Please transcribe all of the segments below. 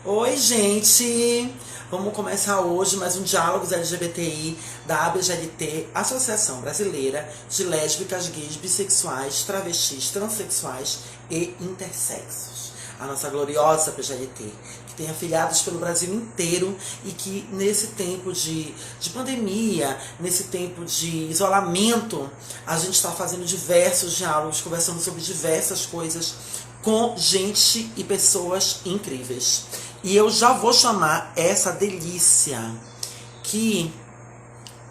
Oi, gente! Vamos começar hoje mais um Diálogos LGBTI da ABGLT, Associação Brasileira de Lésbicas, Gays, Bissexuais, Travestis, Transsexuais e Intersexos. A nossa gloriosa ABGLT, que tem afiliados pelo Brasil inteiro e que nesse tempo de pandemia, nesse tempo de isolamento, a gente está fazendo diversos diálogos, conversando sobre diversas coisas com gente e pessoas incríveis. E eu já vou chamar essa delícia que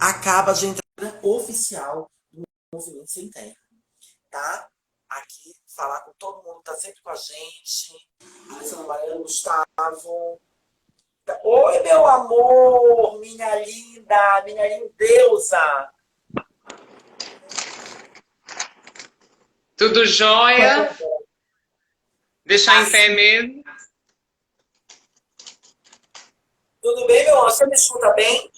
acaba de entrar oficial no Movimento Sem Terra, tá? Aqui, falar com todo mundo que tá sempre com a gente. Alessandra Mariana, Gustavo. Oi, meu amor, minha linda deusa. Tudo jóia? Deixar em pé mesmo? Tudo bem, meu amor? Você me escuta bem?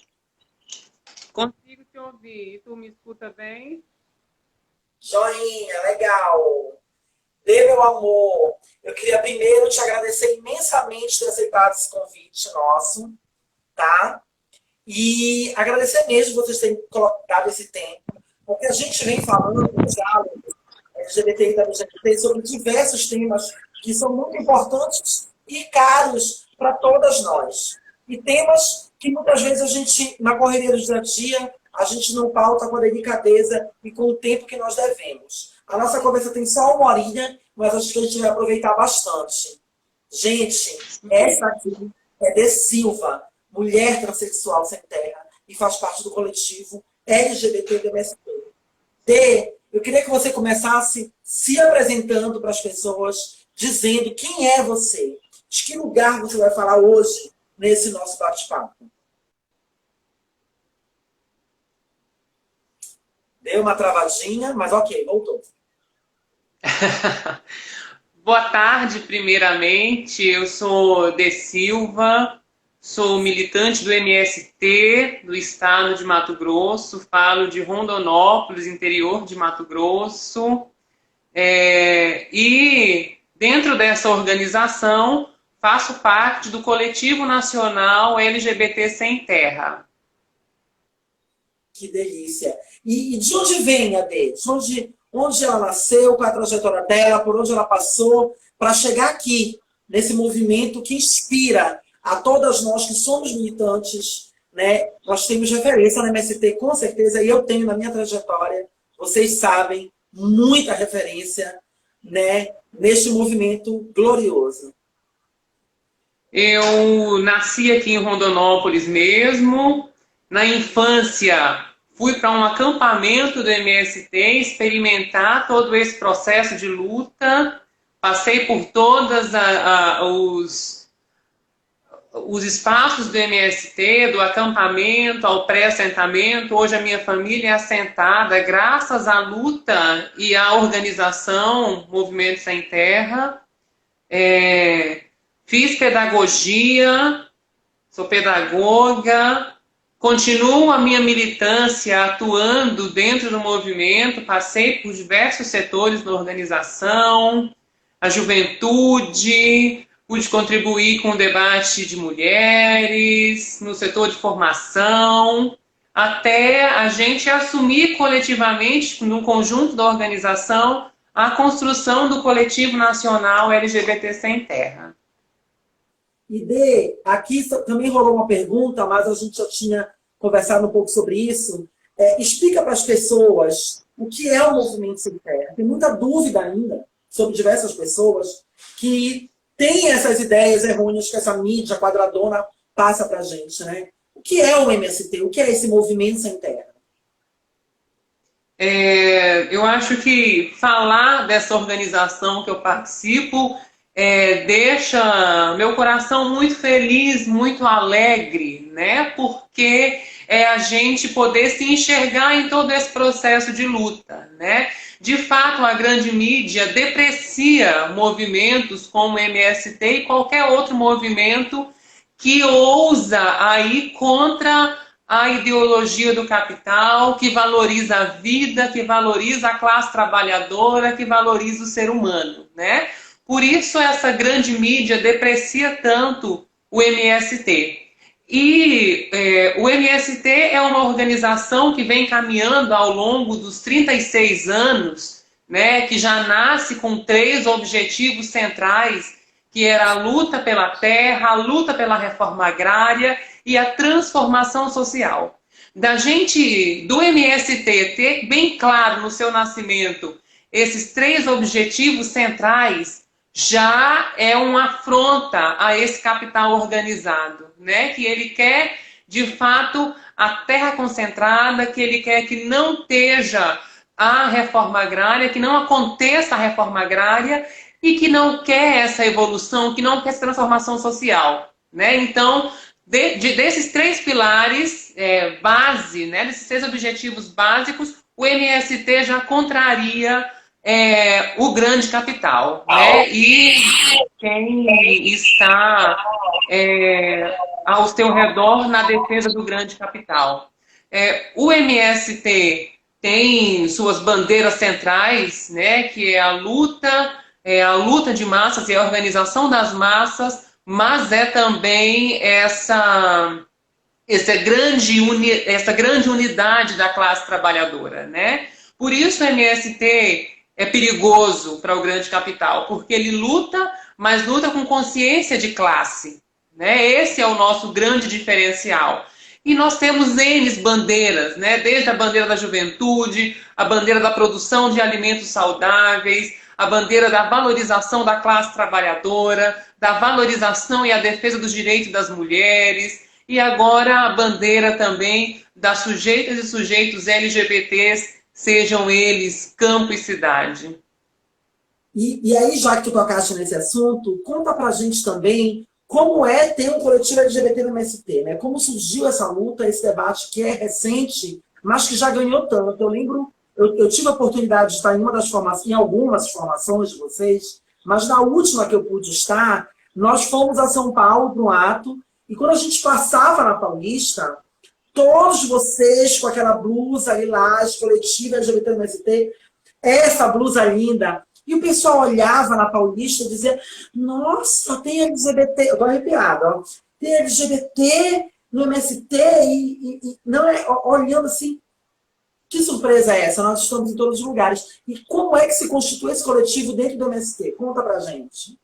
Consigo te ouvir. E tu me escuta bem? Joinha, legal. Meu amor, eu queria primeiro te agradecer imensamente por ter aceitado esse convite nosso, tá? E agradecer mesmo vocês terem colocado esse tempo, porque a gente vem falando no diálogo LGBT e LGBT sobre diversos temas que são muito importantes e caros para todas nós. E temas que muitas vezes a gente, na correria do dia a dia, a gente não pauta com a delicadeza e com o tempo que nós devemos. A nossa conversa tem só uma horinha, mas acho que a gente vai aproveitar bastante. Gente, essa aqui é De Silva, mulher transexual sem terra, e faz parte do coletivo LGBT do MST. Eu queria que você começasse se apresentando para as pessoas, dizendo quem é você, de que lugar você vai falar hoje nesse nosso bate-papo. Deu uma travadinha, mas ok, voltou. Boa tarde, primeiramente. Eu sou De Silva, sou militante do MST do estado de Mato Grosso, falo de Rondonópolis, interior de Mato Grosso. E dentro dessa organização faço parte do coletivo nacional LGBT Sem Terra. Que delícia. E de onde vem a Dê? Onde ela nasceu, qual é a trajetória dela, por onde ela passou, para chegar aqui, nesse movimento que inspira a todas nós que somos militantes, né? Nós temos referência na MST, com certeza, e eu tenho na minha trajetória, vocês sabem, muita referência, né, neste movimento glorioso. Eu nasci aqui em Rondonópolis mesmo. Na infância, fui para um acampamento do MST experimentar todo esse processo de luta. Passei por todos os espaços do MST, do acampamento ao pré-assentamento. Hoje a minha família é assentada graças à luta e à organização Movimento Sem Terra. Fiz pedagogia, sou pedagoga, continuo a minha militância atuando dentro do movimento, passei por diversos setores da organização, a juventude, pude contribuir com o debate de mulheres, no setor de formação, até a gente assumir coletivamente, no conjunto da organização, a construção do coletivo nacional LGBT Sem Terra. E aqui também rolou uma pergunta, mas a gente já tinha conversado um pouco sobre isso. Explica para as pessoas o que é o Movimento Sem Terra. Tem muita dúvida ainda sobre diversas pessoas que têm essas ideias errôneas que essa mídia quadradona passa para a gente, né? O que é o MST? O que é esse Movimento Sem Terra? Eu acho que falar dessa organização que eu participo deixa meu coração muito feliz, muito alegre, né? Porque é a gente poder se enxergar em todo esse processo de luta, né? De fato, a grande mídia deprecia movimentos como o MST e qualquer outro movimento que ousa ir contra a ideologia do capital, que valoriza a vida, que valoriza a classe trabalhadora, que valoriza o ser humano, né? Por isso essa grande mídia deprecia tanto o MST. E o MST é uma organização que vem caminhando ao longo dos 36 anos, né, que já nasce com 3 objetivos centrais, que era a luta pela terra, a luta pela reforma agrária e a transformação social. Do MST ter bem claro no seu nascimento esses 3 objetivos centrais, já é uma afronta a esse capital organizado, né? Que ele quer, de fato, a terra concentrada, que ele quer que não esteja a reforma agrária, que não aconteça a reforma agrária e que não quer essa evolução, que não quer essa transformação social, né? Então, desses 3 pilares base, né? Desses 3 objetivos básicos, o MST já contraria o grande capital, né? E quem está ao seu redor na defesa do grande capital. O MST tem suas bandeiras centrais, né? Que é a luta de massas e a organização das massas, mas é também essa grande unidade da classe trabalhadora, né? Por isso o MST é perigoso para o grande capital, porque ele luta, mas luta com consciência de classe, né? Esse é o nosso grande diferencial. E nós temos N bandeiras, né? Desde a bandeira da juventude, a bandeira da produção de alimentos saudáveis, a bandeira da valorização da classe trabalhadora, da valorização e a defesa dos direitos das mulheres, e agora a bandeira também das sujeitas e sujeitos LGBTs, sejam eles campo e cidade. E aí, já que tu tocaste nesse assunto, conta pra gente também como é ter um coletivo LGBT no MST, né? Como surgiu essa luta, esse debate que é recente, mas que já ganhou tanto. Eu lembro, eu tive a oportunidade de estar em algumas formações de vocês, mas na última que eu pude estar, nós fomos a São Paulo para um ato, e quando a gente passava na Paulista, todos vocês com aquela blusa lilás, coletiva LGBT no MST, essa blusa linda. E o pessoal olhava na Paulista e dizia, nossa, tem LGBT, eu tô arrepiada, ó. Tem LGBT no MST e não é, olhando assim, que surpresa é essa? Nós estamos em todos os lugares. E como é que se constitui esse coletivo dentro do MST? Conta pra gente.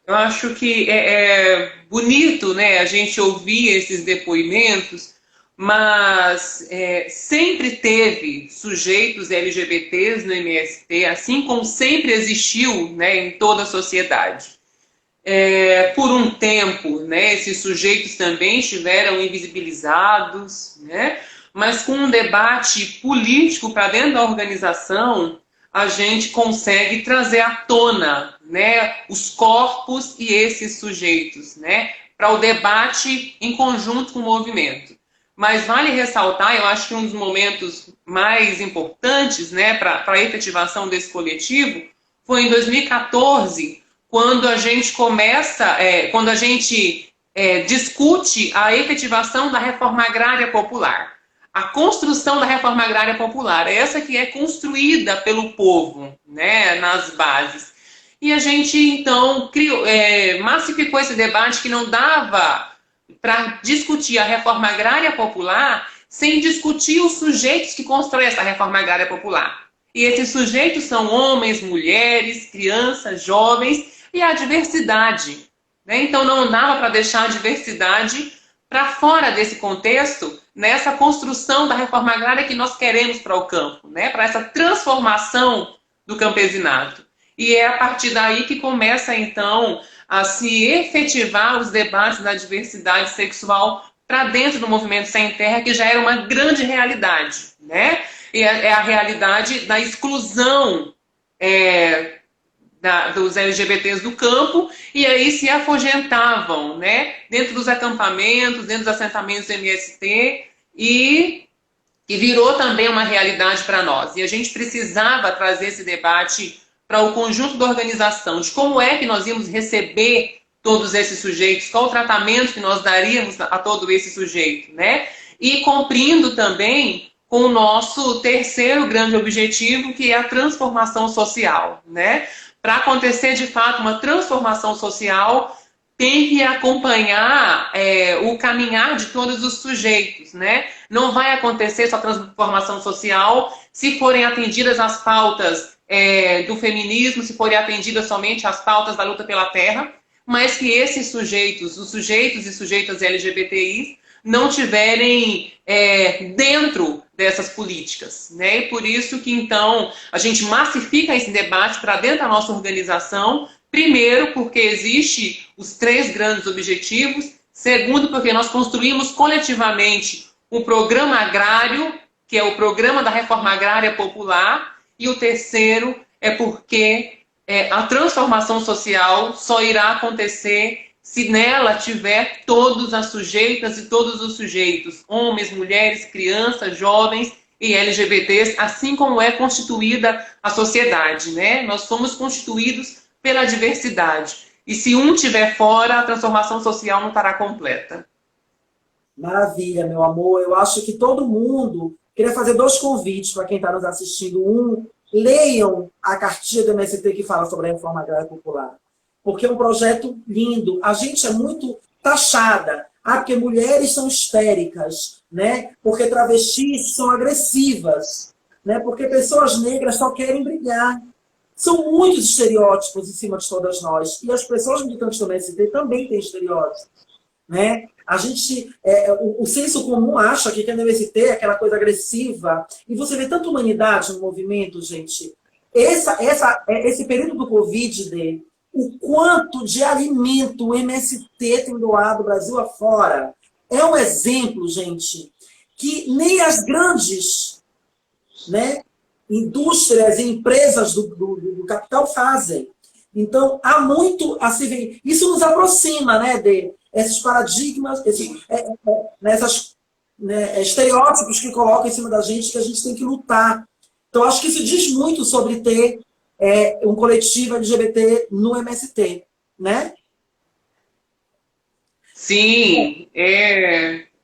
Eu acho que é bonito, né, a gente ouvir esses depoimentos, mas sempre teve sujeitos LGBTs no MST, assim como sempre existiu, né, em toda a sociedade. Por um tempo, né, esses sujeitos também estiveram invisibilizados, né, mas com um debate político para dentro da organização, a gente consegue trazer à tona, né, os corpos e esses sujeitos, né, para o debate em conjunto com o movimento. Mas vale ressaltar, eu acho que um dos momentos mais importantes, né, para a efetivação desse coletivo foi em 2014, quando a gente discute a efetivação da reforma agrária popular. A construção da reforma agrária popular, essa que é construída pelo povo, né, nas bases. E a gente, então, massificou esse debate que não dava para discutir a reforma agrária popular sem discutir os sujeitos que constroem essa reforma agrária popular. E esses sujeitos são homens, mulheres, crianças, jovens e a diversidade, né? Então não dava para deixar a diversidade para fora desse contexto, nessa construção da reforma agrária que nós queremos para o campo, né? Para essa transformação do campesinato. E é a partir daí que começa, então, a se efetivar os debates da diversidade sexual para dentro do movimento Sem Terra, que já era uma grande realidade, né? E é a realidade da exclusão dos LGBTs do campo, e aí se afugentavam, né, dentro dos acampamentos, dentro dos assentamentos do MST, e virou também uma realidade para nós. E a gente precisava trazer esse debate para o conjunto da organização, de como é que nós íamos receber todos esses sujeitos, qual o tratamento que nós daríamos a todo esse sujeito, né? E cumprindo também com o nosso terceiro grande objetivo, que é a transformação social, né? para acontecer de fato uma transformação social, tem que acompanhar o caminhar de todos os sujeitos, né? Não vai acontecer essa transformação social se forem atendidas as pautas do feminismo, se forem atendidas somente as pautas da luta pela terra, mas que esses sujeitos, os sujeitos e sujeitas LGBTI, não tiverem dentro dessas políticas, né? E por isso que, então, a gente massifica esse debate para dentro da nossa organização. Primeiro, porque existe os 3 grandes objetivos. Segundo, porque nós construímos coletivamente um programa agrário, que é o Programa da Reforma Agrária Popular. E o terceiro é porque a transformação social só irá acontecer se nela tiver todas as sujeitas e todos os sujeitos, homens, mulheres, crianças, jovens e LGBTs, assim como é constituída a sociedade, né? Nós somos constituídos pela diversidade. E se um estiver fora, a transformação social não estará completa. Maravilha, meu amor. Eu acho que todo mundo... Queria fazer 2 convites para quem está nos assistindo. Um, leiam a cartilha do MST que fala sobre a Reforma Agrária Popular. Porque é um projeto lindo. A gente é muito taxada. Porque mulheres são histéricas, né? Porque travestis são agressivas, né? Porque pessoas negras só querem brilhar. São muitos estereótipos em cima de todas nós. E as pessoas militantes do MST também têm estereótipos, né? A gente, o senso comum acha que a MST é aquela coisa agressiva. E você vê tanta humanidade no movimento, gente. Esse período do Covid, o quanto de alimento o MST tem doado Brasil afora, é um exemplo, gente, que nem as grandes, né, indústrias e empresas do capital fazem. Então, há muito a se ver. Isso nos aproxima, né, de esses paradigmas, esses estereótipos que colocam em cima da gente, que a gente tem que lutar. Então, acho que isso diz muito sobre ter um coletivo LGBT no MST, né? Sim,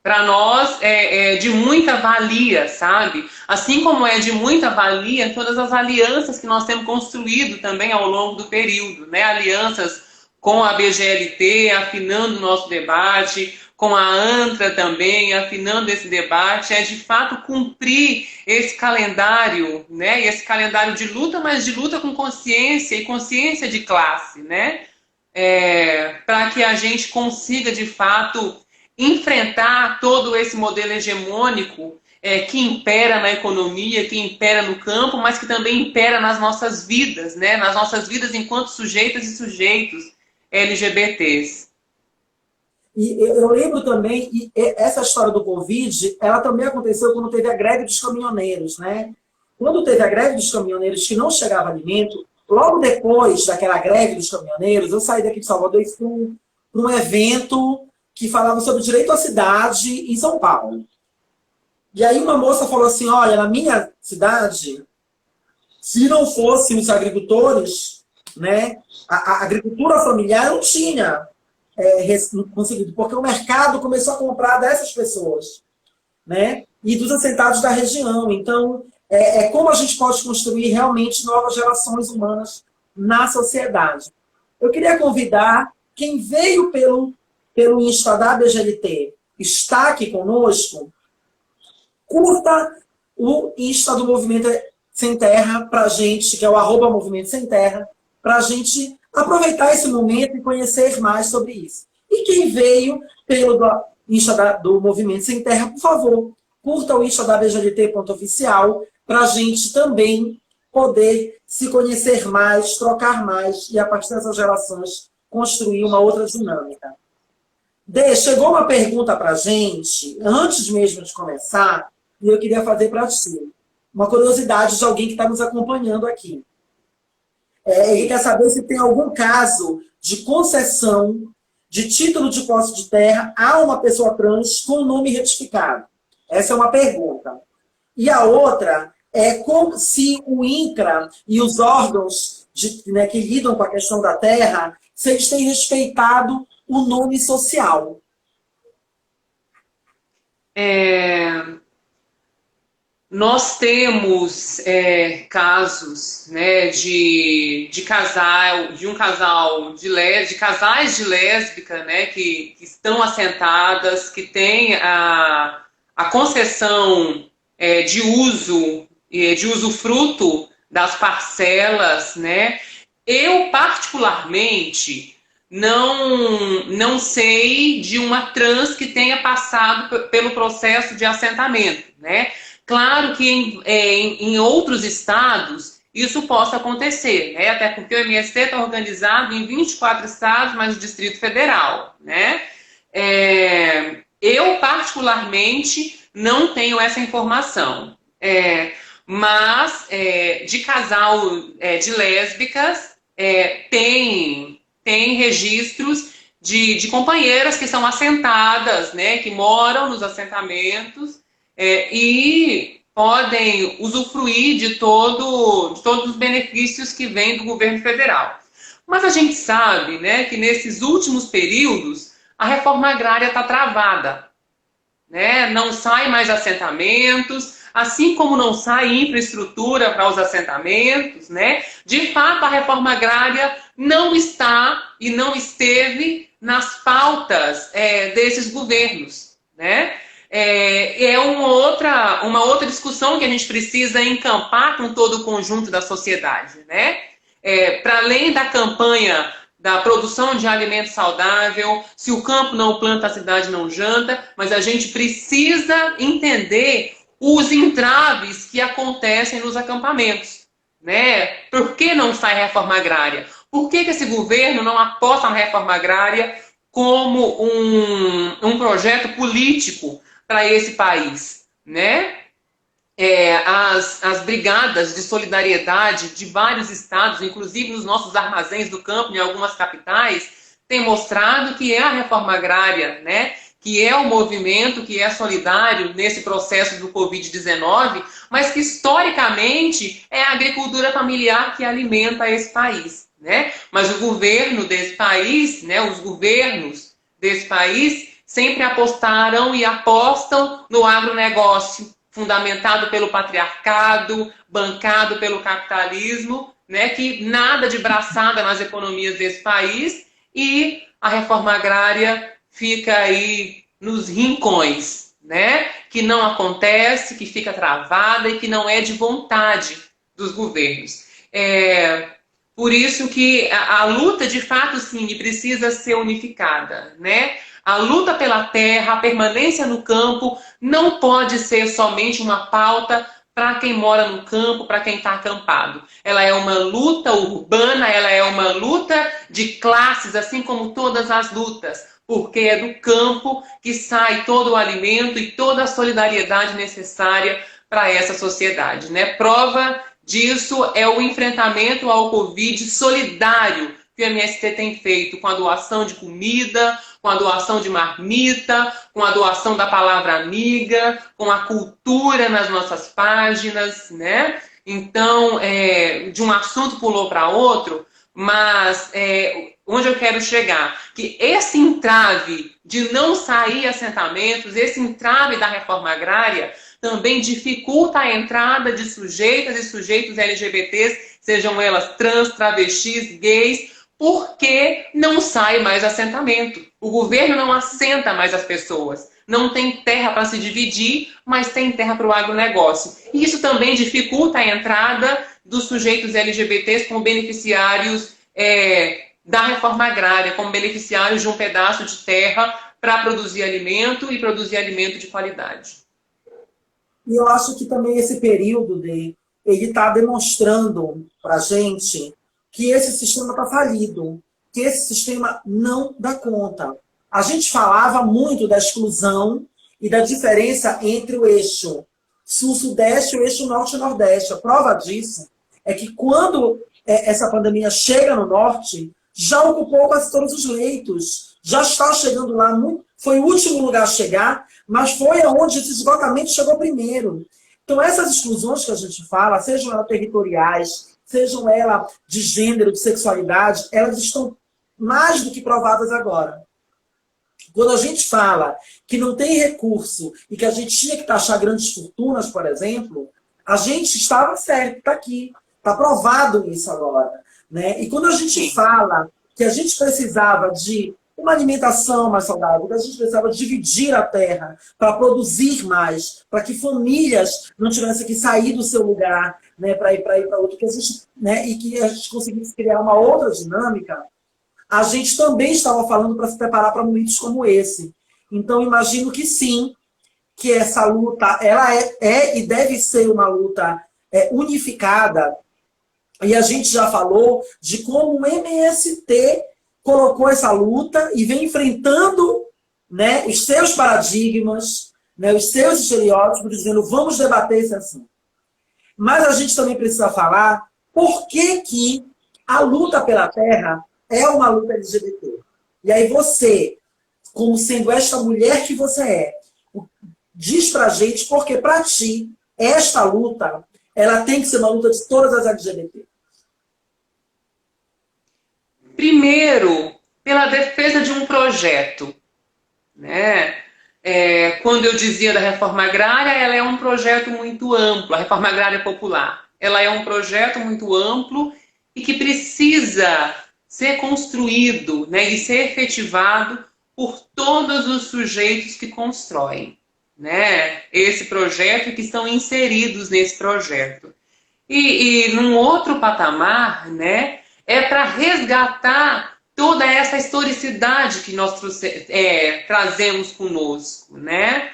para nós é de muita valia, sabe? Assim como é de muita valia todas as alianças que nós temos construído também ao longo do período, né? Alianças com a BGLT, afinando o nosso debate, com a ANTRA também, afinando esse debate, é de fato cumprir esse calendário, né? Esse calendário de luta, mas de luta com consciência e consciência de classe, né? Para que a gente consiga, de fato, enfrentar todo esse modelo hegemônico que impera na economia, que impera no campo, mas que também impera nas nossas vidas, né? Nas nossas vidas enquanto sujeitas e sujeitos LGBTs. E eu lembro também, e essa história do Covid, ela também aconteceu quando teve a greve dos caminhoneiros, né? Quando teve a greve dos caminhoneiros que não chegava alimento, logo depois daquela greve dos caminhoneiros, eu saí daqui de Salvador e fui para um evento que falava sobre o direito à cidade em São Paulo. E aí uma moça falou assim, olha, na minha cidade, se não fossem os agricultores, né, a agricultura familiar não tinha conseguido, porque o mercado começou a comprar dessas pessoas, né, e dos assentados da região. Então, como a gente pode construir realmente novas relações humanas na sociedade. Eu queria convidar quem veio pelo Insta da BGLT, está aqui conosco, curta o Insta do Movimento Sem Terra para a gente, que é o @Movimento Sem Terra, para a gente aproveitar esse momento e conhecer mais sobre isso. E quem veio pelo Insta do Movimento Sem Terra, por favor, curta o Insta da BGLT.oficial para a gente também poder se conhecer mais, trocar mais e, a partir dessas relações, construir uma outra dinâmica. Chegou uma pergunta para a gente, antes mesmo de começar, e eu queria fazer para ti. Uma curiosidade de alguém que está nos acompanhando aqui. Ele quer saber se tem algum caso de concessão de título de posse de terra a uma pessoa trans com nome retificado. Essa é uma pergunta. E a outra é como se o INCRA e os órgãos que lidam com a questão da terra, se eles têm respeitado o nome social. Nós temos casos, né, de um casal de casais de lésbica, né, que estão assentadas, que têm a concessão de usufruto das parcelas, né? Eu, particularmente, não sei de uma trans que tenha passado pelo processo de assentamento, né? Claro que em outros estados isso possa acontecer, né? Até porque o MST está organizado em 24 estados, mais o Distrito Federal, né? Eu, particularmente, não tenho essa informação. Mas de casal de lésbicas tem registros de companheiras que são assentadas, né, que moram nos assentamentos e podem usufruir de todos os benefícios que vêm do governo federal. Mas a gente sabe, né, que nesses últimos períodos a reforma agrária está travada, né? Não sai mais assentamentos, assim como não sai infraestrutura para os assentamentos, né? De fato, a reforma agrária não está e não esteve nas pautas desses governos, né? É uma outra discussão que a gente precisa encampar com todo o conjunto da sociedade, né? Para além da campanha da produção de alimento saudável, se o campo não planta, a cidade não janta, mas a gente precisa entender os entraves que acontecem nos acampamentos, né? Por que não sai reforma agrária? Por que esse governo não aposta na reforma agrária como um projeto político para esse país, né? As brigadas de solidariedade de vários estados, inclusive nos nossos armazéns do campo, em algumas capitais, têm mostrado que é a reforma agrária, né, que é o movimento que é solidário nesse processo do Covid-19, mas que historicamente é a agricultura familiar que alimenta esse país, né? Mas o governo desse país, né, os governos desse país sempre apostaram e apostam no agronegócio, fundamentado pelo patriarcado, bancado pelo capitalismo, né, que nada de braçada nas economias desse país, e a reforma agrária fica aí nos rincões, né, que não acontece, que fica travada e que não é de vontade dos governos. Por isso que a luta, de fato, sim, precisa ser unificada, né? A luta pela terra, a permanência no campo, não pode ser somente uma pauta para quem mora no campo, para quem está acampado. Ela é uma luta urbana, ela é uma luta de classes, assim como todas as lutas, porque é do campo que sai todo o alimento e toda a solidariedade necessária para essa sociedade, né? Prova disso é o enfrentamento ao Covid solidário que o MST tem feito, com a doação de comida, com a doação de marmita, com a doação da palavra amiga, com a cultura nas nossas páginas, né? Então, de um assunto pulou para outro, mas onde eu quero chegar? Que esse entrave de não sair assentamentos, esse entrave da reforma agrária, também dificulta a entrada de sujeitas e sujeitos LGBTs, sejam elas trans, travestis, gays, porque não sai mais assentamento. O governo não assenta mais as pessoas. Não tem terra para se dividir, mas tem terra para o agronegócio. E isso também dificulta a entrada dos sujeitos LGBTs como beneficiários da reforma agrária, como beneficiários de um pedaço de terra para produzir alimento e produzir alimento de qualidade. E eu acho que também esse período ele está demonstrando para a gente que esse sistema está falido, que esse sistema não dá conta. A gente falava muito da exclusão e da diferença entre o eixo sul-sudeste e o eixo norte-nordeste. A prova disso é que quando essa pandemia chega no norte, já ocupou quase todos os leitos, já está chegando lá, foi o último lugar a chegar, mas foi aonde esse esgotamento chegou primeiro. Então, essas exclusões que a gente fala, sejam elas territoriais, sejam elas de gênero, de sexualidade, elas estão mais do que provadas agora. Quando a gente fala que não tem recurso e que a gente tinha que taxar grandes fortunas, por exemplo, a gente estava certo, está aqui, está provado isso agora. Né? E quando a gente fala que a gente precisava de uma alimentação mais saudável, que a gente precisava dividir a terra para produzir mais, para que famílias não tivessem que sair do seu lugar, né, para ir para outro, que a gente, né, e que a gente conseguisse criar uma outra dinâmica, a gente também estava falando para se preparar para momentos como esse. Então, imagino que sim, que essa luta ela é e deve ser uma luta unificada. E a gente já falou de como o MST colocou essa luta e vem enfrentando, né, os seus paradigmas, né, os seus estereótipos, dizendo vamos debater esse assunto. Mas a gente também precisa falar por que a luta pela terra é uma luta LGBT. E aí você, como sendo esta mulher que você diz pra gente porque pra ti, esta luta, ela tem que ser uma luta de todas as LGBT. Primeiro, pela defesa de um projeto, né? Quando eu dizia da reforma agrária, ela é um projeto muito amplo, a reforma agrária popular. Ela é um projeto muito amplo e que precisa ser construído, né, e ser efetivado por todos os sujeitos que constroem, né, esse projeto e que estão inseridos nesse projeto. E num outro patamar, né, é para resgatar toda essa historicidade que nós trazemos conosco, né?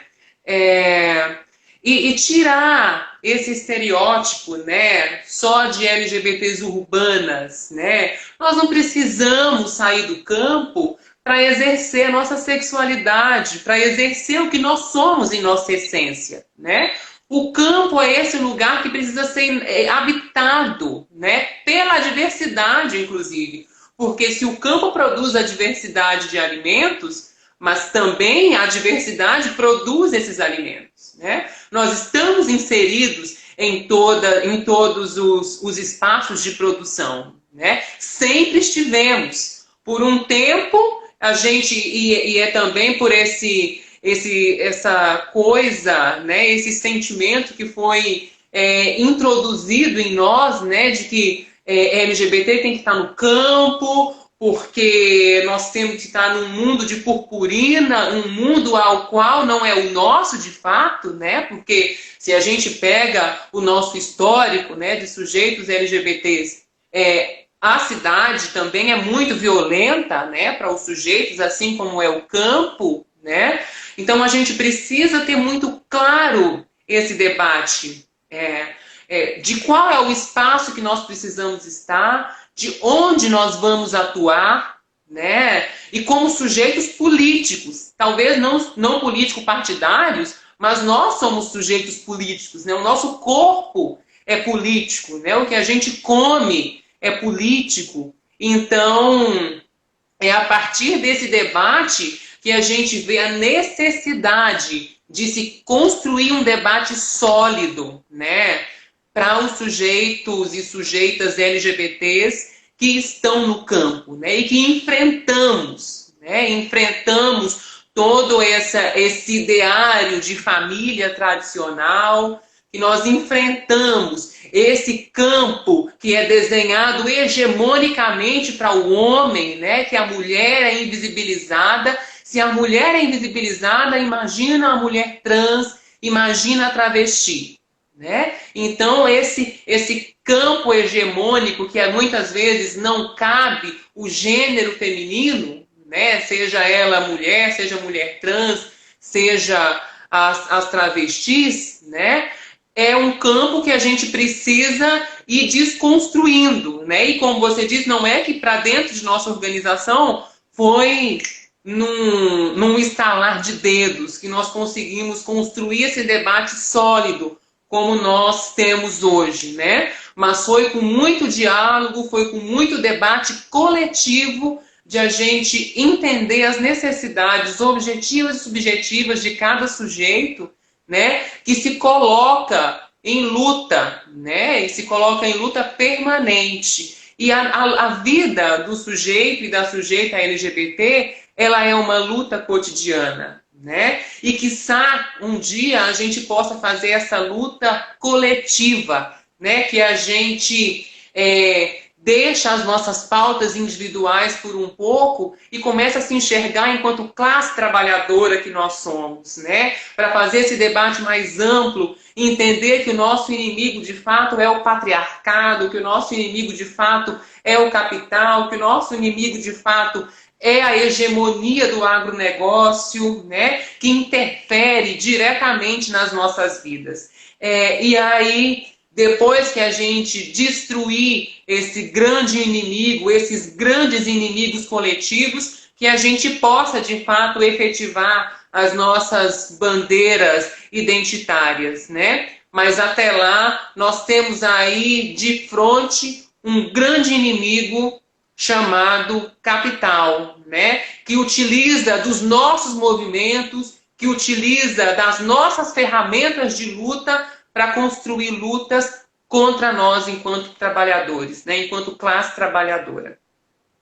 E tirar esse estereótipo, né, só de LGBTs urbanas, né? Nós não precisamos sair do campo para exercer a nossa sexualidade, para exercer o que nós somos em nossa essência, né? O campo é esse lugar que precisa ser habitado, né, pela diversidade, inclusive. Porque se o campo produz a diversidade de alimentos, mas também a diversidade produz esses alimentos, né? Nós estamos inseridos em todos os espaços de produção, né? Sempre estivemos. Por um tempo, a gente, e é também por essa coisa, né, esse sentimento que foi introduzido em nós, né, de que LGBT tem que estar no campo, porque nós temos que estar num mundo de purpurina, um mundo ao qual não é o nosso de fato, né, porque se a gente pega o nosso histórico, né, de sujeitos LGBTs, a cidade também é muito violenta, né, para os sujeitos, assim como é o campo, né? Então a gente precisa ter muito claro esse debate de qual é o espaço que nós precisamos estar, de onde nós vamos atuar, né? E como sujeitos políticos, talvez não político-partidários, mas nós somos sujeitos políticos, né? O nosso corpo é político, né? O que a gente come é político. Então, é a partir desse debate que a gente vê a necessidade de se construir um debate sólido, né, para os sujeitos e sujeitas LGBTs que estão no campo, né, e que enfrentamos todo esse ideário de família tradicional, que nós enfrentamos esse campo que é desenhado hegemonicamente para o homem, né, que a mulher é invisibilizada. Se a mulher é invisibilizada, imagina a mulher trans, imagina a travesti, né? Então, esse campo hegemônico que muitas vezes não cabe o gênero feminino, né? Seja ela mulher, seja mulher trans, seja as travestis, né? É um campo que a gente precisa ir desconstruindo, né? E como você disse, não é que para dentro de nossa organização foi num estalar de dedos que nós conseguimos construir esse debate sólido como nós temos hoje, né? Mas foi com muito diálogo, foi com muito debate coletivo de a gente entender as necessidades objetivas e subjetivas de cada sujeito, né? Que se coloca em luta, né? E se coloca em luta permanente. E a vida do sujeito e da sujeita LGBT, ela é uma luta cotidiana, né? E quiçá um dia a gente possa fazer essa luta coletiva, né? Que a gente deixa as nossas pautas individuais por um pouco e começa a se enxergar enquanto classe trabalhadora que nós somos, né? Para fazer esse debate mais amplo e entender que o nosso inimigo de fato é o patriarcado, que o nosso inimigo de fato é o capital, que o nosso inimigo de fato é a hegemonia do agronegócio, né? Que interfere diretamente nas nossas vidas. E aí, depois que a gente destruir esse grande inimigo, esses grandes inimigos coletivos, que a gente possa, de fato, efetivar as nossas bandeiras identitárias, né? Mas até lá, nós temos aí de frente um grande inimigo chamado capital, né? Que utiliza dos nossos movimentos, que utiliza das nossas ferramentas de luta para construir lutas contra nós enquanto trabalhadores, né? Enquanto classe trabalhadora.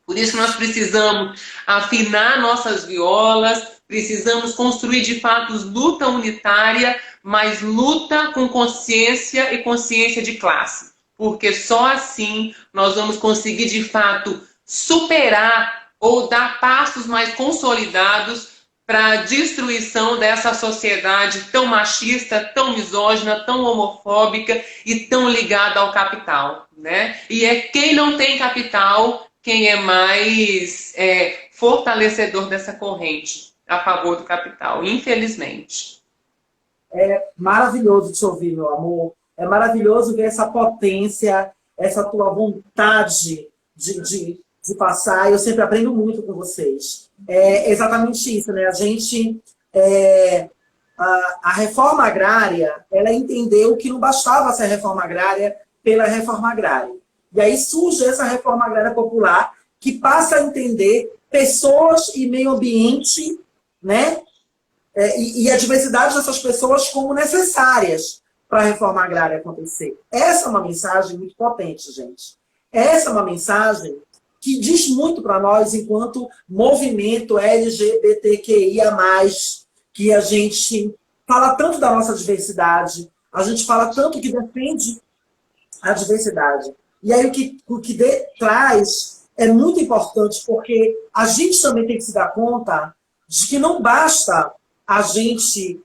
Por isso nós precisamos afinar nossas violas, precisamos construir de fato luta unitária, mas luta com consciência e consciência de classe. Porque só assim nós vamos conseguir de fato superar ou dar passos mais consolidados para a destruição dessa sociedade tão machista, tão misógina, tão homofóbica e tão ligada ao capital, né? E é quem não tem capital quem é mais fortalecedor dessa corrente a favor do capital, infelizmente. É maravilhoso te ouvir, meu amor. É maravilhoso ver essa potência, essa tua vontade de passar. Eu sempre aprendo muito com vocês. É exatamente isso, né? A gente... a reforma agrária, ela entendeu que não bastava ser reforma agrária pela reforma agrária. E aí surge essa reforma agrária popular, que passa a entender pessoas e meio ambiente, né? E a diversidade dessas pessoas como necessárias para a reforma agrária acontecer. Essa é uma mensagem muito potente, gente. Essa é uma mensagem que diz muito para nós, enquanto movimento LGBTQIA+, que a gente fala tanto da nossa diversidade, a gente fala tanto que defende a diversidade. E aí o que traz é muito importante, porque a gente também tem que se dar conta de que não basta a gente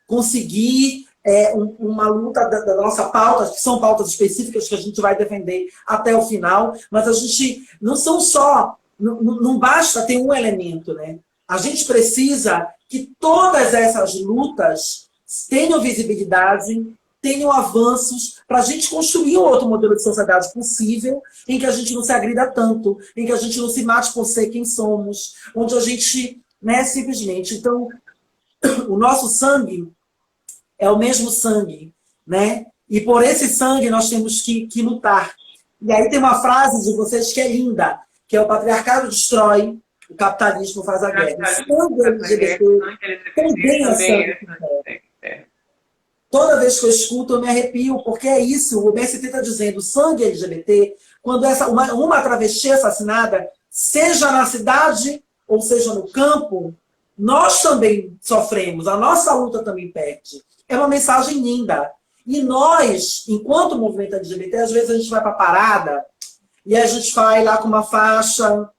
conseguir uma luta da nossa pauta, que são pautas específicas que a gente vai defender até o final, mas a gente não são só, não basta ter um elemento, né? A gente precisa que todas essas lutas tenham visibilidade, tenham avanços, para a gente construir um outro modelo de sociedade possível, em que a gente não se agrida tanto, em que a gente não se mate por ser quem somos, onde a gente, né, simplesmente... Então, o nosso sangue é o mesmo sangue, né? E por esse sangue nós temos que lutar. E aí tem uma frase de vocês que é linda, que é: o patriarcado destrói, o capitalismo faz a guerra. Sangue LGBT também é sangue. Toda vez que eu escuto, eu me arrepio, porque é isso. O MST está dizendo: sangue LGBT, quando uma travesti assassinada, seja na cidade ou seja no campo, nós também sofremos, a nossa luta também perde. É uma mensagem linda. E nós, enquanto movimento LGBT, às vezes a gente vai para a parada e a gente vai lá com uma faixa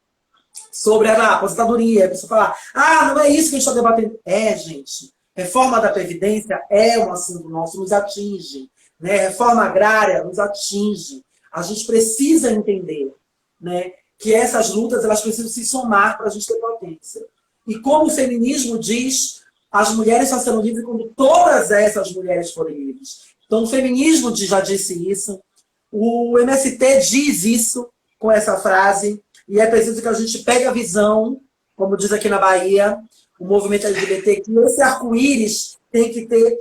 sobre a aposentadoria. A pessoa fala: não é isso que a gente está debatendo. Gente, reforma da Previdência é um assunto nosso, nos atinge. Né? Reforma agrária nos atinge. A gente precisa entender, né, que essas lutas elas precisam se somar para a gente ter potência. E como o feminismo diz, as mulheres só serão livres quando todas essas mulheres forem livres. Então o feminismo já disse isso, o MST diz isso com essa frase, e é preciso que a gente pegue a visão, como diz aqui na Bahia, o movimento LGBT, que esse arco-íris tem que ter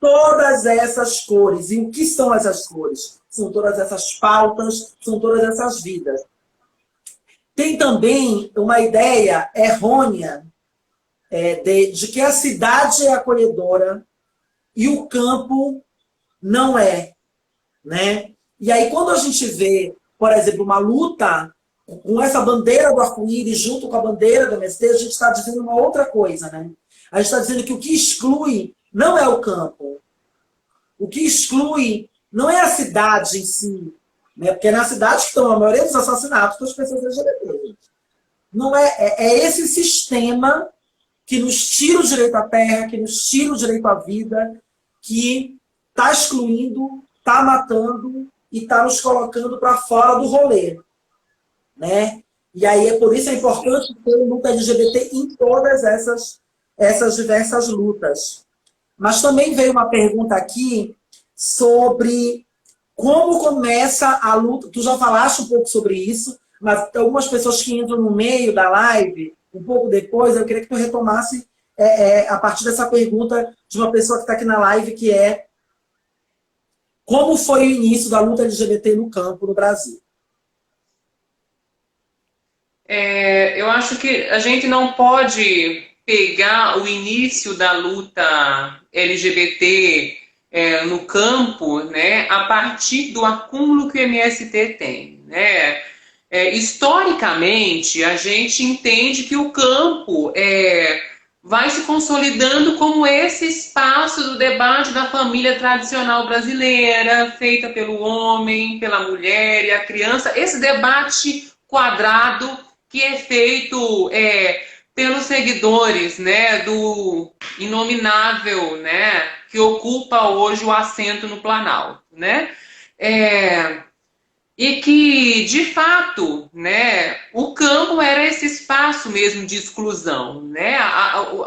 todas essas cores. E o que são essas cores? São todas essas pautas, são todas essas vidas. Tem também uma ideia errônea de que a cidade é acolhedora e o campo não é, né? E aí, quando a gente vê por exemplo, uma luta com essa bandeira do arco-íris junto com a bandeira do MST, a gente está dizendo uma outra coisa, né? A gente está dizendo que o que exclui não é o campo. O que exclui não é a cidade em si, né? Porque é na cidade que estão a maioria dos assassinatos das pessoas LGBT. Não é esse sistema que nos tira o direito à terra, que nos tira o direito à vida, que está excluindo, está matando e está nos colocando para fora do rolê. Né? E aí é por isso é importante ter luta LGBT em todas essas diversas lutas. Mas também veio uma pergunta aqui sobre como começa a luta. Tu já falaste um pouco sobre isso, mas algumas pessoas que entram no meio da live, um pouco depois, eu queria que tu retomasse a partir dessa pergunta de uma pessoa que está aqui na live, que é como foi o início da luta LGBT no campo no Brasil? Eu acho que a gente não pode pegar o início da luta LGBT no campo, né, a partir do acúmulo que o MST tem, né? Historicamente, a gente entende que o campo vai se consolidando como esse espaço do debate da família tradicional brasileira, feita pelo homem, pela mulher e a criança, esse debate quadrado que é feito pelos seguidores, né, do inominável, né, que ocupa hoje o assento no Planalto, né? E que, de fato, né, o campo era esse espaço mesmo de exclusão, né?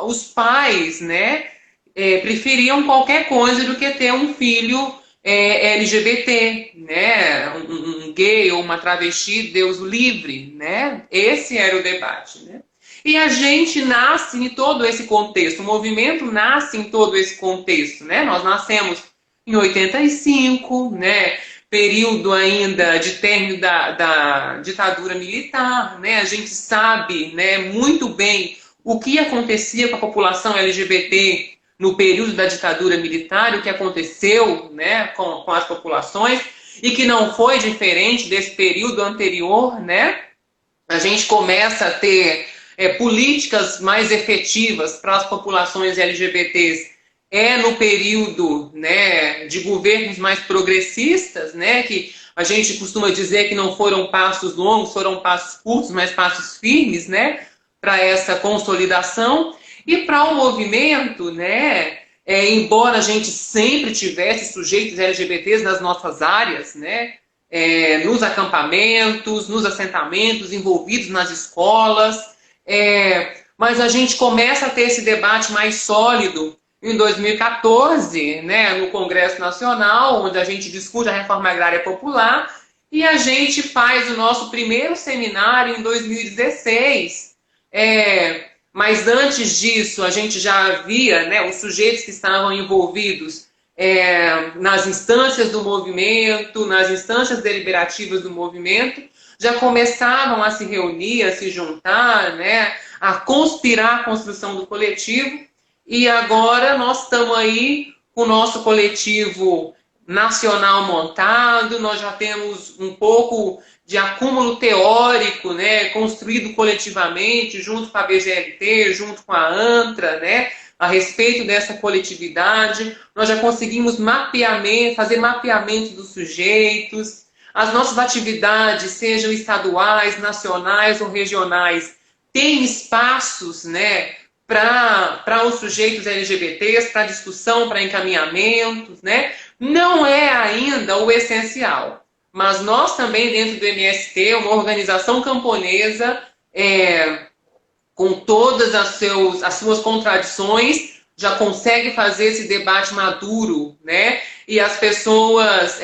Os pais, né, preferiam qualquer coisa do que ter um filho LGBT, né? Um gay ou uma travesti, Deus o livre, né? Esse era o debate, né? E a gente nasce em todo esse contexto, o movimento nasce em todo esse contexto, né? Nós nascemos em 85, né? Período ainda de término da ditadura militar, né? A gente sabe, né, muito bem o que acontecia com a população LGBT no período da ditadura militar, o que aconteceu, né, com as populações, e que não foi diferente desse período anterior, né? A gente começa a ter políticas mais efetivas para as populações LGBTs no período, né, de governos mais progressistas, né, que a gente costuma dizer que não foram passos longos, foram passos curtos, mas passos firmes, né, para essa consolidação. E para o movimento, né, embora a gente sempre tivesse sujeitos LGBTs nas nossas áreas, né, nos acampamentos, nos assentamentos, envolvidos nas escolas, mas a gente começa a ter esse debate mais sólido em 2014, né, no Congresso Nacional, onde a gente discute a reforma agrária popular, e a gente faz o nosso primeiro seminário em 2016. Mas antes disso, a gente já havia, né, os sujeitos que estavam envolvidos nas instâncias do movimento, nas instâncias deliberativas do movimento, já começavam a se reunir, a se juntar, né, a conspirar a construção do coletivo. E agora nós estamos aí com o nosso coletivo nacional montado, nós já temos um pouco de acúmulo teórico, né, construído coletivamente, junto com a BGLT, junto com a ANTRA, né, a respeito dessa coletividade. Nós já conseguimos fazer mapeamento dos sujeitos. As nossas atividades, sejam estaduais, nacionais ou regionais, têm espaços, né, para os sujeitos LGBTs, para discussão, para encaminhamentos, né? Não é ainda o essencial, mas nós também dentro do MST, uma organização camponesa, com todas as suas contradições, já consegue fazer esse debate maduro, né? E as pessoas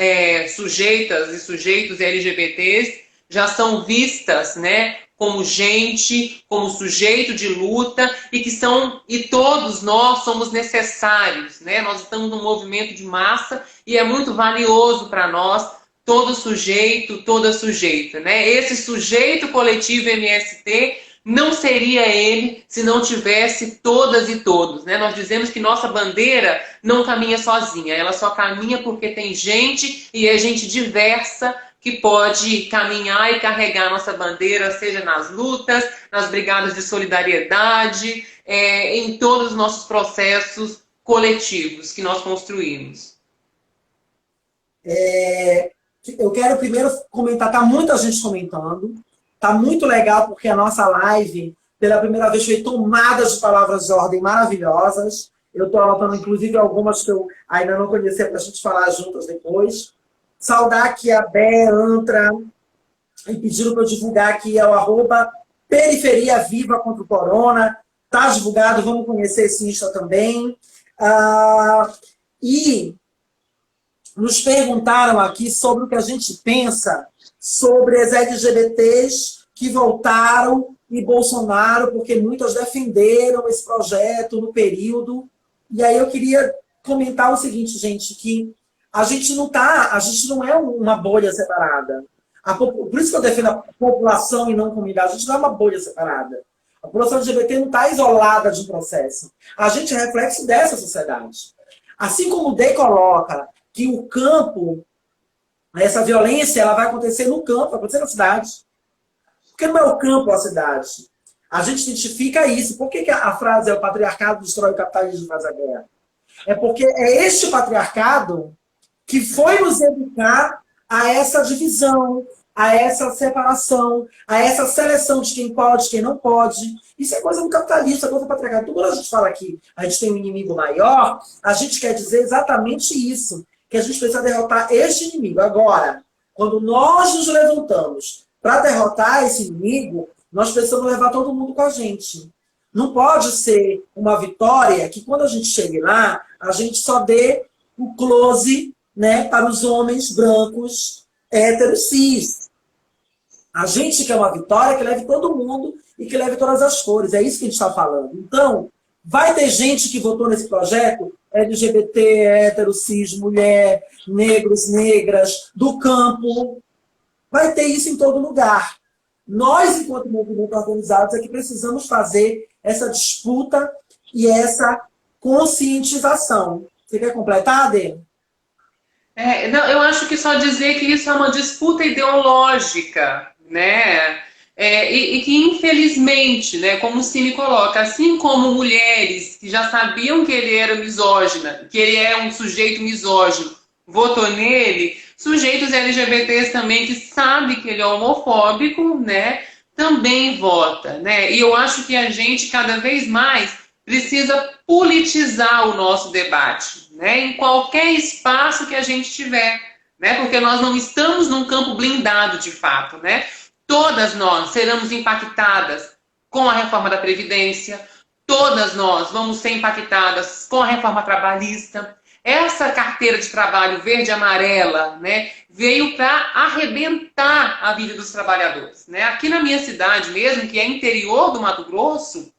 sujeitas e sujeitos LGBTs já são vistas, né, como gente, como sujeito de luta, e todos nós somos necessários, né? Nós estamos num movimento de massa e é muito valioso para nós todo sujeito, toda sujeita, né? Esse sujeito coletivo MST não seria ele se não tivesse todas e todos, né? Nós dizemos que nossa bandeira não caminha sozinha, ela só caminha porque tem gente, e é gente diversa, que pode caminhar e carregar nossa bandeira, seja nas lutas, nas brigadas de solidariedade, em todos os nossos processos coletivos que nós construímos. Eu quero primeiro comentar, tá muita gente comentando, tá muito legal porque a nossa live, pela primeira vez, foi tomada de palavras de ordem maravilhosas. Eu estou anotando, inclusive, algumas que eu ainda não conhecia para a gente falar juntas depois. Saudar aqui a Bé Antra e pediram para eu divulgar aqui o @Periferia Viva contra o Corona. Está divulgado, vamos conhecer esse Insta também. E nos perguntaram aqui sobre o que a gente pensa sobre as LGBTs que voltaram e Bolsonaro, porque muitas defenderam esse projeto no período. E aí eu queria comentar o seguinte, gente, que a gente não é uma bolha separada. Por isso que eu defendo a população e não comunidade. A gente não é uma bolha separada. A população LGBT não está isolada de um processo. A gente é reflexo dessa sociedade. Assim como o D coloca que o campo, essa violência, ela vai acontecer no campo, vai acontecer na cidade. Porque não é o campo a cidade. A gente identifica isso. Por que a frase é o patriarcado destrói o capitalismo e faz a guerra? É porque é este patriarcado que foi nos educar a essa divisão, a essa separação, a essa seleção de quem pode, quem não pode. Isso é coisa do capitalismo, é coisa do patriarcado. Então, quando a gente fala aqui, a gente tem um inimigo maior, a gente quer dizer exatamente isso, que a gente precisa derrotar este inimigo. Agora, quando nós nos levantamos para derrotar esse inimigo, nós precisamos levar todo mundo com a gente. Não pode ser uma vitória que, quando a gente chegue lá, a gente só dê o close, né, para os homens brancos, héteros, cis. A gente quer uma vitória que leve todo mundo e que leve todas as cores. É isso que a gente está falando. Então, vai ter gente que votou nesse projeto, LGBT, hétero, cis, mulher, negros, negras, do campo. Vai ter isso em todo lugar. Nós, enquanto movimento organizado, é que precisamos fazer essa disputa e essa conscientização. Você quer completar, Adê? Não, eu acho que só dizer que isso é uma disputa ideológica, né? E que, infelizmente, né, como o Cine coloca, assim como mulheres que já sabiam que ele era misógino, que ele é um sujeito misógino, votou nele, sujeitos LGBTs também que sabem que ele é homofóbico, né, também vota, né? E eu acho que a gente, cada vez mais, precisa politizar o nosso debate, né, em qualquer espaço que a gente tiver, né, porque nós não estamos num campo blindado de fato, né? Todas nós seremos impactadas com a reforma da Previdência, todas nós vamos ser impactadas com a reforma trabalhista. Essa carteira de trabalho verde e amarela, né, veio para arrebentar a vida dos trabalhadores, né? Aqui na minha cidade mesmo, que é interior do Mato Grosso,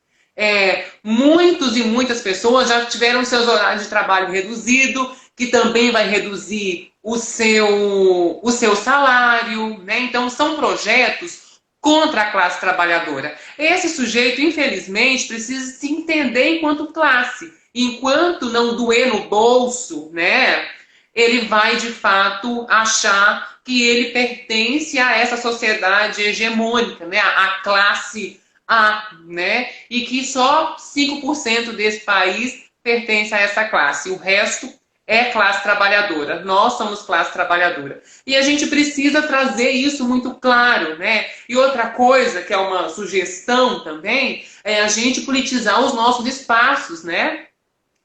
muitos e muitas pessoas já tiveram seus horários de trabalho reduzido, que também vai reduzir o seu salário, né? Então, são projetos contra a classe trabalhadora. Esse sujeito, infelizmente, precisa se entender enquanto classe. Enquanto não doer no bolso, né, ele vai, de fato, achar que ele pertence a essa sociedade hegemônica, né, a classe A, né, e que só 5% desse país pertence a essa classe. O resto é classe trabalhadora. Nós somos classe trabalhadora. E a gente precisa trazer isso muito claro, né? E outra coisa, que é uma sugestão também, é a gente politizar os nossos espaços, né?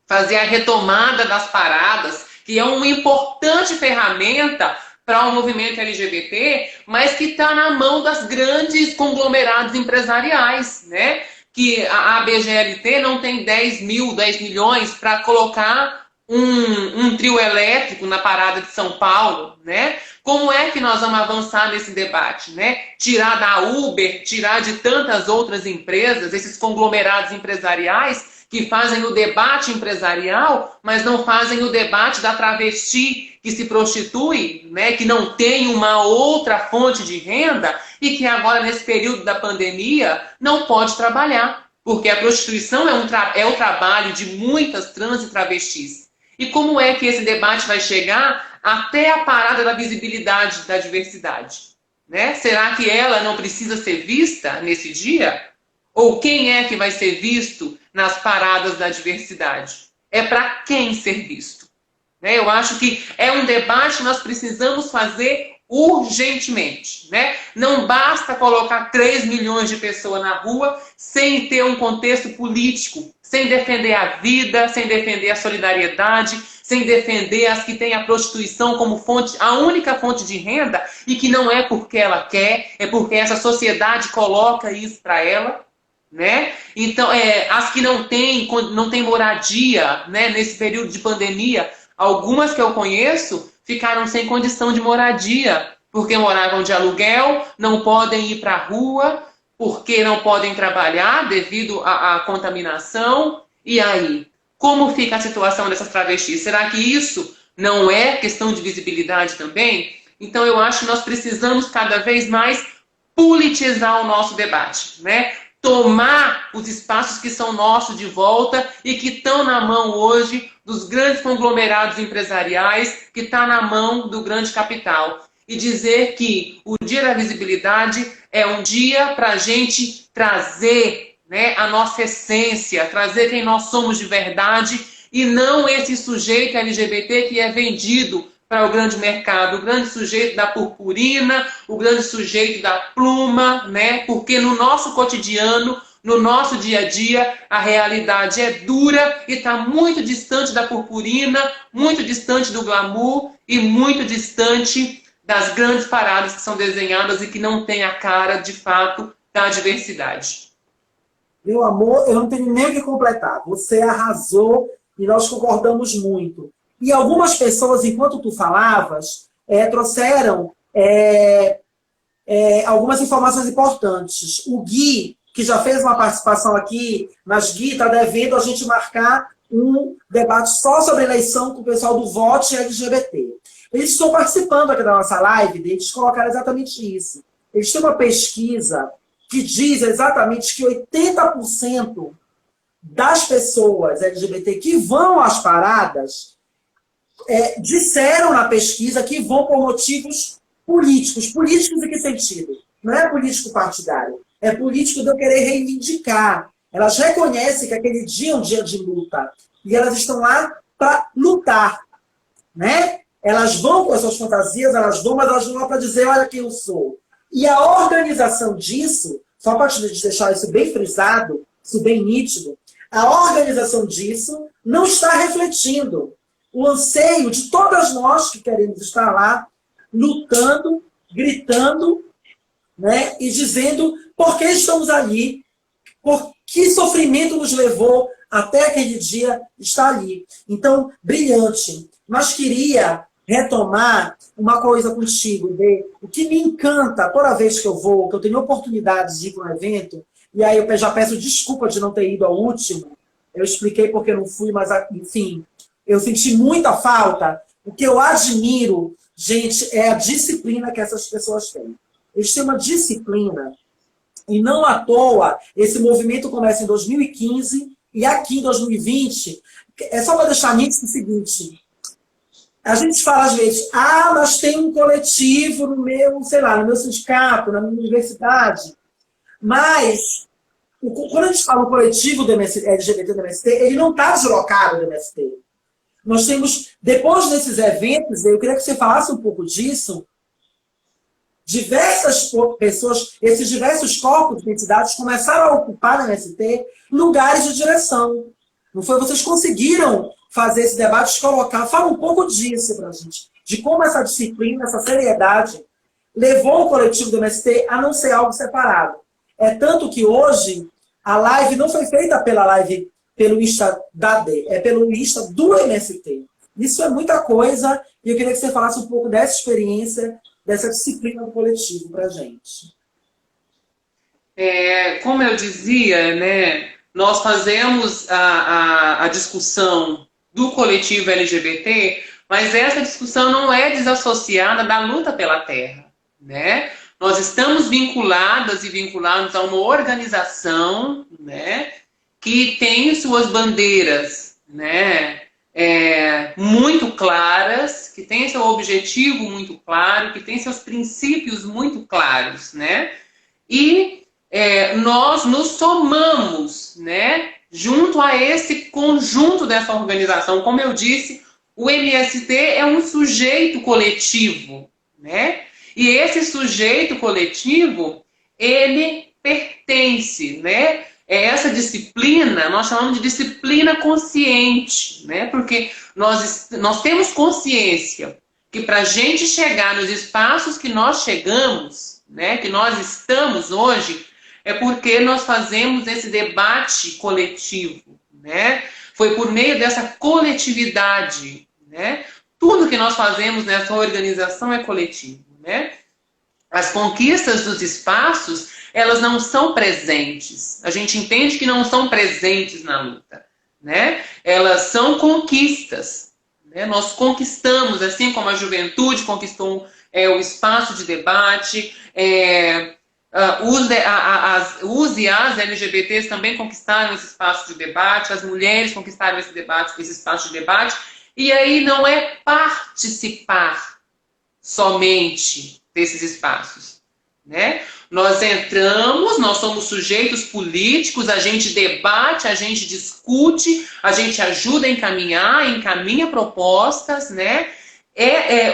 Fazer a retomada das paradas, que é uma importante ferramenta para o movimento LGBT, mas que está na mão das grandes conglomerados empresariais, né? Que a ABGLT não tem 10 milhões para colocar um trio elétrico na parada de São Paulo, né? Como é que nós vamos avançar nesse debate, né? Tirar da Uber, tirar de tantas outras empresas, esses conglomerados empresariais que fazem o debate empresarial, mas não fazem o debate da travesti que se prostitui, né? Que não tem uma outra fonte de renda e que agora, nesse período da pandemia, não pode trabalhar, porque a prostituição é o trabalho de muitas trans e travestis. E como é que esse debate vai chegar até a parada da visibilidade da diversidade? Né? Será que ela não precisa ser vista nesse dia? Ou quem é que vai ser visto nas paradas da diversidade? É para quem ser visto? Né? Eu acho que é um debate que nós precisamos fazer urgentemente. Né? Não basta colocar 3 milhões de pessoas na rua sem ter um contexto político, sem defender a vida, sem defender a solidariedade, sem defender as que têm a prostituição como fonte, a única fonte de renda, e que não é porque ela quer, é porque essa sociedade coloca isso para ela. Né? Então, as que não têm moradia, né, nesse período de pandemia, algumas que eu conheço ficaram sem condição de moradia, porque moravam de aluguel, não podem ir para a rua, porque não podem trabalhar devido à contaminação. E aí? Como fica a situação dessas travestis? Será que isso não é questão de visibilidade também? Então, eu acho que nós precisamos cada vez mais politizar o nosso debate, né? Tomar os espaços que são nossos de volta e que estão na mão hoje dos grandes conglomerados empresariais, que está na mão do grande capital. E dizer que o Dia da Visibilidade é um dia para a gente trazer, né, a nossa essência, trazer quem nós somos de verdade, e não esse sujeito LGBT que é vendido para o grande mercado, o grande sujeito da purpurina, o grande sujeito da pluma, né? Porque no nosso cotidiano, no nosso dia a dia, a realidade é dura e está muito distante da purpurina, muito distante do glamour e muito distante das grandes paradas que são desenhadas e que não têm a cara, de fato, da diversidade. Meu amor, eu não tenho nem o que completar. Você arrasou e nós concordamos muito. E algumas pessoas, enquanto tu falavas, trouxeram algumas informações importantes. O Gui, que já fez uma participação aqui, mas Gui está devendo a gente marcar um debate só sobre eleição com o pessoal do Vote LGBT. Eles estão participando aqui da nossa live, eles colocaram exatamente isso. Eles têm uma pesquisa que diz exatamente que 80% das pessoas LGBT que vão às paradas disseram na pesquisa que vão por motivos políticos. Políticos em que sentido? Não é político partidário. É político de eu querer reivindicar. Elas reconhecem que aquele dia é um dia de luta. E elas estão lá para lutar. Né? Elas vão com as suas fantasias, mas elas vão lá para dizer, olha quem eu sou. E a organização disso, só para te deixar isso bem frisado, isso bem nítido, a organização disso não está refletindo o anseio de todas nós que queremos estar lá, lutando, gritando, né, e dizendo por que estamos ali, por que sofrimento nos levou até aquele dia estar ali. Então, brilhante. Mas queria retomar uma coisa contigo, o que me encanta toda vez que eu vou, que eu tenho oportunidade de ir para um evento, e aí eu já peço desculpa de não ter ido ao último, eu expliquei porque não fui, mas, enfim, eu senti muita falta. O que eu admiro, gente, é a disciplina que essas pessoas têm. Eles têm uma disciplina, e não à toa, esse movimento começa em 2015, e aqui em 2020, é só para deixar nítido o seguinte, a gente fala às vezes, mas tem um coletivo no meu, sei lá, no meu sindicato, na minha universidade, mas quando a gente fala o coletivo do LGBT do MST, ele não está deslocado do MST. Nós temos, depois desses eventos, eu queria que você falasse um pouco disso, diversas pessoas, esses diversos corpos de entidades começaram a ocupar no MST lugares de direção. Não foi? Vocês conseguiram fazer esse debate, colocar, fala um pouco disso pra gente, de como essa disciplina, essa seriedade, levou o coletivo do MST a não ser algo separado. É tanto que hoje a live não foi feita pelo Insta da D, é pelo Insta do MST. Isso é muita coisa, e eu queria que você falasse um pouco dessa experiência, dessa disciplina do coletivo para a gente. Como eu dizia, né, nós fazemos a discussão do coletivo LGBT, mas essa discussão não é desassociada da luta pela terra, né? Nós estamos vinculadas e vinculados a uma organização, né, que tem suas bandeiras, né, muito claras, que têm seu objetivo muito claro, que têm seus princípios muito claros, né? E nós nos somamos, né, junto a esse conjunto dessa organização. Como eu disse, o MST é um sujeito coletivo, né? E esse sujeito coletivo, ele pertence, né? Essa disciplina, nós chamamos de disciplina consciente, né? Porque nós temos consciência que para a gente chegar nos espaços que nós chegamos, né, que nós estamos hoje, é porque nós fazemos esse debate coletivo, né? Foi por meio dessa coletividade, né? Tudo que nós fazemos nessa organização é coletivo, né? As conquistas dos espaços, elas não são presentes. A gente entende que não são presentes na luta, né? Elas são conquistas, né? Nós conquistamos, assim como a juventude conquistou o espaço de debate, os e as LGBTs também conquistaram esse espaço de debate, as mulheres conquistaram esse espaço de debate, e aí não é participar somente desses espaços, né? Nós entramos, nós somos sujeitos políticos, a gente debate, a gente discute, a gente ajuda a encaminhar, encaminha propostas, né?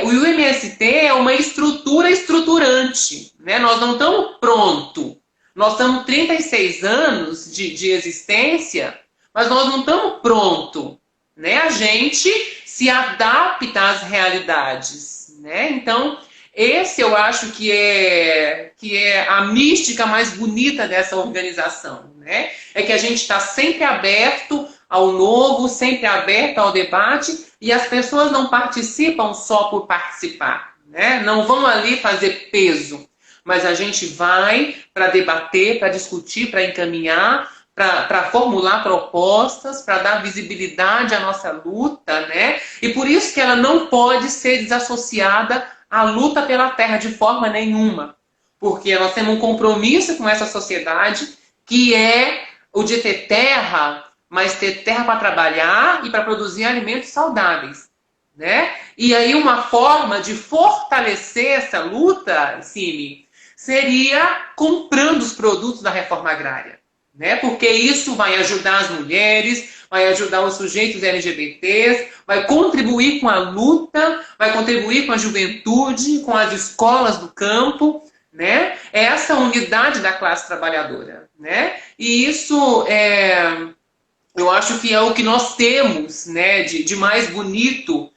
O MST é uma estrutura estruturante, né? Nós não estamos prontos. Nós estamos 36 anos de existência, mas nós não estamos prontos, né? A gente se adapta às realidades, né? Então, esse eu acho que é a mística mais bonita dessa organização, né? É que a gente está sempre aberto ao novo, sempre aberto ao debate, e as pessoas não participam só por participar, né? Não vão ali fazer peso, mas a gente vai para debater, para discutir, para encaminhar, para formular propostas, para dar visibilidade à nossa luta, né? E por isso que ela não pode ser desassociada à luta pela terra de forma nenhuma, porque nós temos um compromisso com essa sociedade, que é o de ter terra, mas ter terra para trabalhar e para produzir alimentos saudáveis, né? E aí uma forma de fortalecer essa luta, Cine, seria comprando os produtos da reforma agrária, né? Porque isso vai ajudar as mulheres, vai ajudar os sujeitos LGBTs, vai contribuir com a luta, vai contribuir com a juventude, com as escolas do campo, né? Essa unidade da classe trabalhadora, né? E isso eu acho que é o que nós temos, né, de mais bonito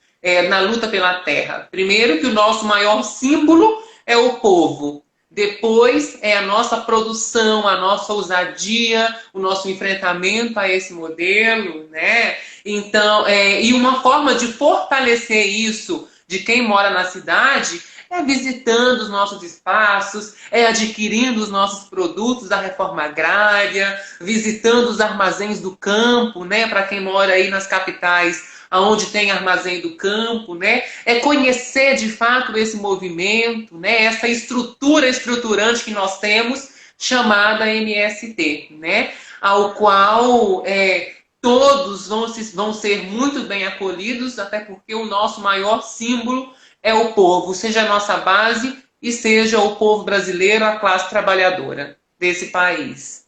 na luta pela terra. Primeiro, que o nosso maior símbolo é o povo. Depois é a nossa produção, a nossa ousadia, o nosso enfrentamento a esse modelo, né? Então, e uma forma de fortalecer isso de quem mora na cidade é visitando os nossos espaços, adquirindo os nossos produtos da reforma agrária, visitando os armazéns do campo, né? Para quem mora aí nas capitais, onde tem armazém do campo, né? É conhecer de fato esse movimento, né? Essa estrutura estruturante que nós temos, chamada MST, né? Ao qual todos vão ser muito bem acolhidos, até porque o nosso maior símbolo é o povo, seja a nossa base e seja o povo brasileiro, a classe trabalhadora desse país.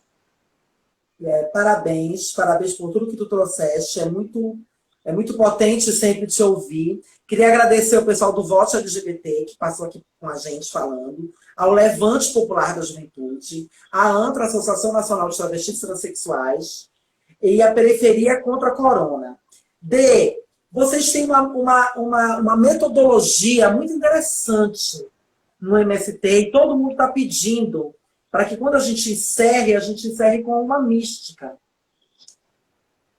Parabéns por tudo que tu trouxeste, é muito potente sempre te ouvir. Queria agradecer ao pessoal do Vote LGBT, que passou aqui com a gente falando, ao Levante Popular da Juventude, à ANTRA, Associação Nacional de Travestis e Transsexuais, e a Periferia contra a Corona. Vocês têm uma metodologia muito interessante no MST, e todo mundo está pedindo para que quando a gente encerre com uma mística.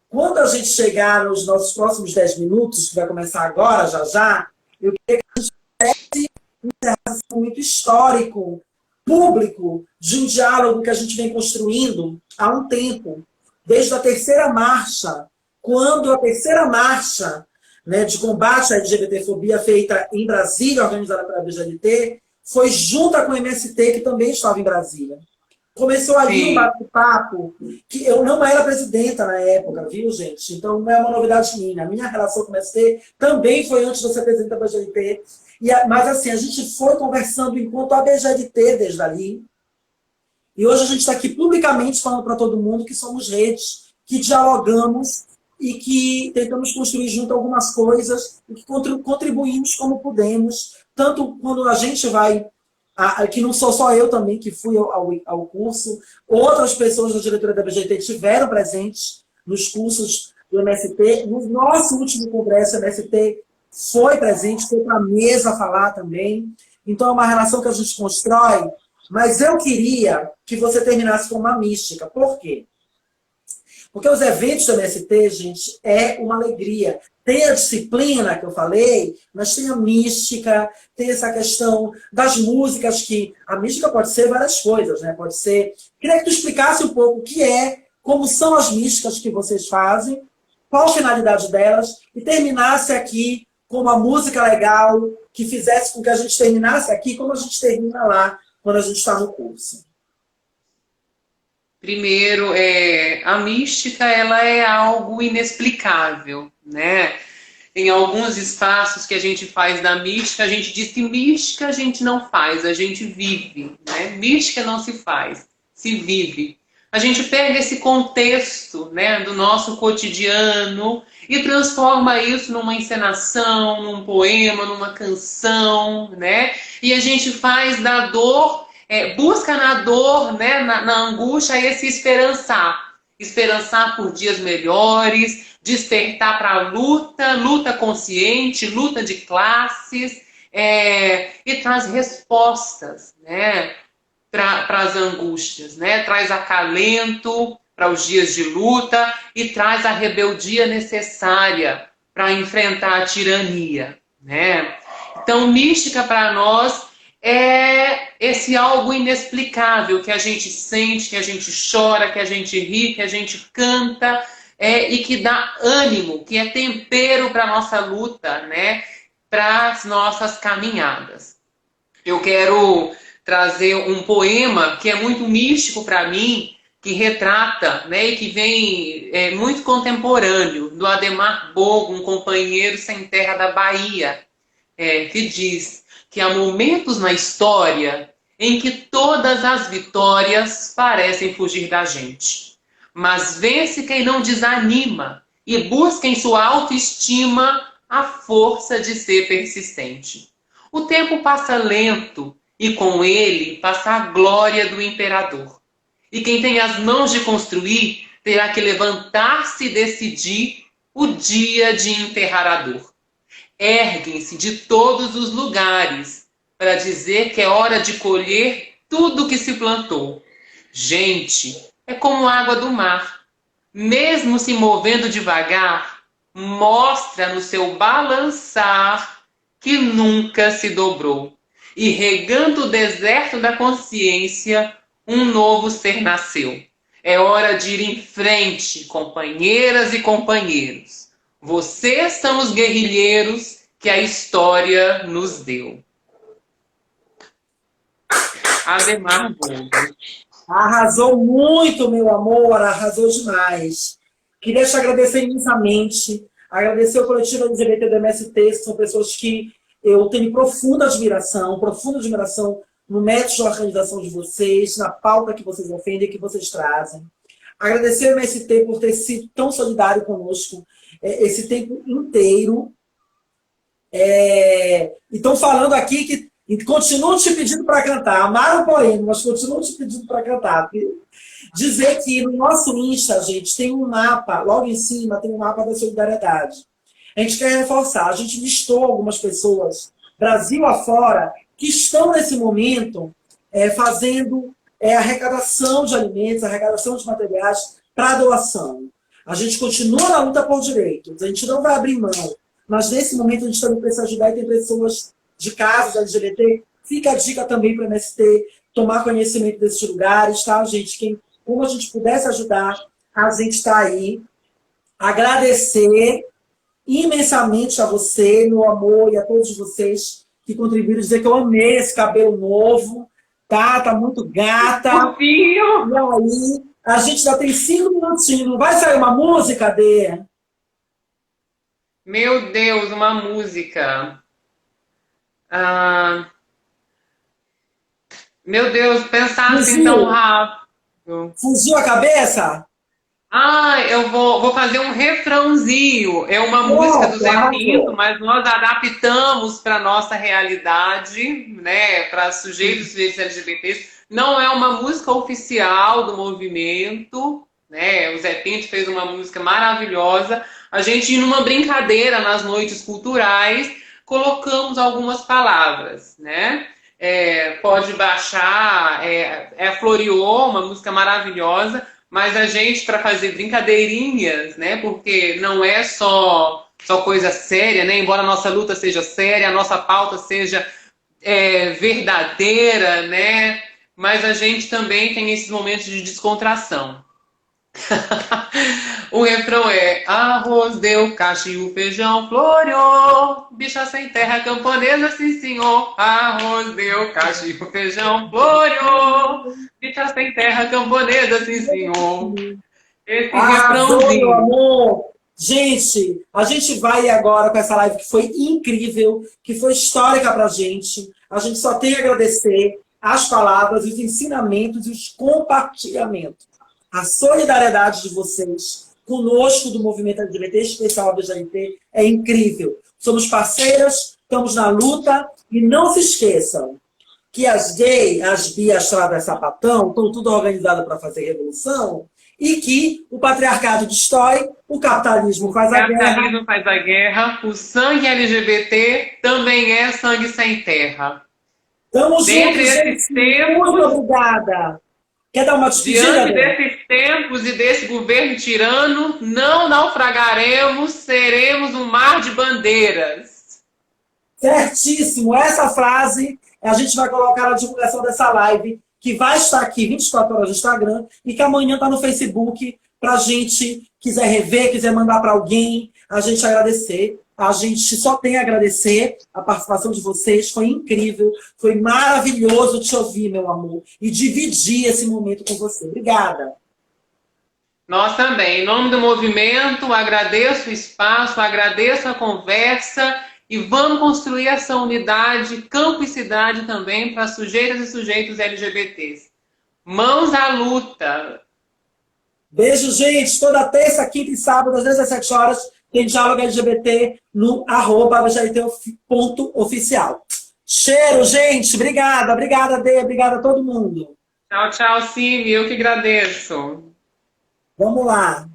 Quando a gente chegar nos nossos próximos 10 minutos, que vai começar agora, já, eu queria que a gente fizesse um momento histórico, público, de um diálogo que a gente vem construindo há um tempo, desde a terceira marcha, quando a terceira marcha, né, de combate à LGBTfobia feita em Brasília, organizada pela BGLT, foi junta com o MST, que também estava em Brasília. Começou ali um Sim. bate-papo, que eu não era presidenta na época, viu, gente? Então não é uma novidade minha. A minha relação com o MST também foi antes de eu ser presidenta da BGT. Mas assim, a gente foi conversando enquanto a BGT desde ali. E hoje a gente está aqui publicamente falando para todo mundo que somos redes, que dialogamos e que tentamos construir junto algumas coisas e que contribuímos como podemos, tanto quando a gente vai, que não sou só eu também que fui ao curso, outras pessoas da diretoria da BGT tiveram presentes nos cursos do MST. No nosso último congresso, o MST foi presente, foi para a mesa falar também. Então é uma relação que a gente constrói, mas eu queria que você terminasse com uma mística. Por quê? Porque os eventos do MST, gente, é uma alegria. Tem a disciplina que eu falei, mas tem a mística, tem essa questão das músicas, que a mística pode ser várias coisas, né? Pode ser... Queria que tu explicasse um pouco o que é, como são as místicas que vocês fazem, qual a finalidade delas, e terminasse aqui com uma música legal, que fizesse com que a gente terminasse aqui como a gente termina lá, quando a gente está no curso. Primeiro, a mística, ela é algo inexplicável, né? Em alguns espaços que a gente faz da mística, a gente diz que mística a gente não faz, a gente vive, né? Mística não se faz, se vive. A gente pega esse contexto, né, do nosso cotidiano e transforma isso numa encenação, num poema, numa canção, né? E a gente faz da dor, busca na dor, né, na angústia, esse esperançar. Esperançar por dias melhores, despertar para a luta, luta consciente, luta de classes, e traz respostas, né, para as angústias, né? Traz acalento para os dias de luta e traz a rebeldia necessária para enfrentar a tirania, né? Então, mística para nós é esse algo inexplicável que a gente sente, que a gente chora, que a gente ri, que a gente canta, e que dá ânimo, que é tempero para a nossa luta, né? Para as nossas caminhadas. Eu quero trazer um poema que é muito místico para mim, que retrata, né, e que vem muito contemporâneo, do Adhemar Bogo, um companheiro sem terra da Bahia, que diz que há momentos na história em que todas as vitórias parecem fugir da gente. Mas vence quem não desanima e busca em sua autoestima a força de ser persistente. O tempo passa lento e com ele passa a glória do imperador. E quem tem as mãos de construir terá que levantar-se e decidir o dia de enterrar a dor. Erguem-se de todos os lugares para dizer que é hora de colher tudo que se plantou. Gente, é como água do mar. Mesmo se movendo devagar, mostra no seu balançar que nunca se dobrou. E regando o deserto da consciência, um novo ser nasceu. É hora de ir em frente, companheiras e companheiros. Vocês são os guerrilheiros que a história nos deu. Adhemar Bogo. Arrasou muito, meu amor, arrasou demais. Queria te agradecer imensamente, agradecer o coletivo LGBT do MST, que são pessoas que eu tenho profunda admiração no método de organização de vocês, na pauta que vocês defendem e que vocês trazem. Agradecer ao MST por ter sido tão solidário conosco esse tempo inteiro. E estão falando aqui que continuam te pedindo para cantar. Amaram o poema, mas continuam te pedindo para cantar. Dizer que no nosso Insta, gente, tem um mapa, logo em cima tem um mapa da solidariedade. A gente quer reforçar, a gente listou algumas pessoas, Brasil afora, que estão nesse momento fazendo arrecadação de alimentos, arrecadação de materiais para doação. A gente continua na luta por direitos, a gente não vai abrir mão, mas nesse momento a gente também precisa ajudar e tem pessoas de casos LGBT. Fica a dica também para o MST tomar conhecimento desses lugares, tá, gente? Como a gente pudesse ajudar, a gente está aí. Agradecer imensamente a você, meu amor, e a todos vocês que contribuíram. Dizer que eu amei esse cabelo novo, Tá muito gata. Fofinho. E aí, a gente já tem 5 minutinhos. Não vai sair uma música, Dê? Meu Deus, uma música. Ah, meu Deus, pensar assim tão Fugiu? rápido. Fugiu a cabeça? Ah, eu vou fazer um refrãozinho. É uma música do Pronto, Zé Pinto, arrasou. mas nós adaptamos para nossa realidade, né? Para sujeitos LGBTs. Não é uma música oficial do movimento, né? O Zé Pinto fez uma música maravilhosa. A gente, numa brincadeira nas noites culturais, colocamos algumas palavras, né? Pode baixar, Floriô, uma música maravilhosa. Mas a gente, para fazer brincadeirinhas, né? Porque não é só coisa séria, né? Embora a nossa luta seja séria, a nossa pauta seja verdadeira, né? Mas a gente também tem esses momentos de descontração. O refrão é: arroz deu, cacho, feijão floreou, bicha sem terra camponesa, sim senhor. Arroz deu, cacho, feijão floreou, bicha sem terra camponesa, sim senhor. Esse Arrasou, meu refrãozinho. amor! Gente, a gente vai agora com essa live que foi incrível, que foi histórica pra gente. A gente só tem a agradecer as palavras, os ensinamentos e os compartilhamentos. A solidariedade de vocês conosco do movimento LGBT, especial do LGBT, é incrível. Somos parceiras, estamos na luta e não se esqueçam que as gays, as bi, as travas, sapatão, estão tudo organizado para fazer revolução e que o patriarcado destrói, o capitalismo faz O a guerra. capitalismo faz a guerra, o sangue LGBT também é sangue sem terra. Tamo Dentre juntos, esses gente. Muito tempos, obrigada. Quer dar uma despedida, diante Débora? desses tempos e desse governo tirano, não naufragaremos, seremos um mar de bandeiras. Certíssimo. Essa frase a gente vai colocar na divulgação dessa live, que vai estar aqui 24 horas no Instagram e que amanhã está no Facebook para a gente quiser rever, quiser mandar para alguém, a gente agradecer. A gente só tem a agradecer a participação de vocês, foi incrível, foi maravilhoso te ouvir, meu amor, e dividir esse momento com você. Obrigada. Nós também, em nome do movimento, agradeço o espaço, agradeço a conversa e vamos construir essa unidade, campo e cidade também para sujeitas e sujeitos LGBTs. Mãos à luta! Beijo, gente. Toda terça, quinta e sábado, às 17 horas, tem diálogo LGBT no @LGBT.oficial. Cheiro, gente. Obrigada. Obrigada, Dê. Obrigada a todo mundo. Tchau, tchau, Cime. Eu que agradeço. Vamos lá.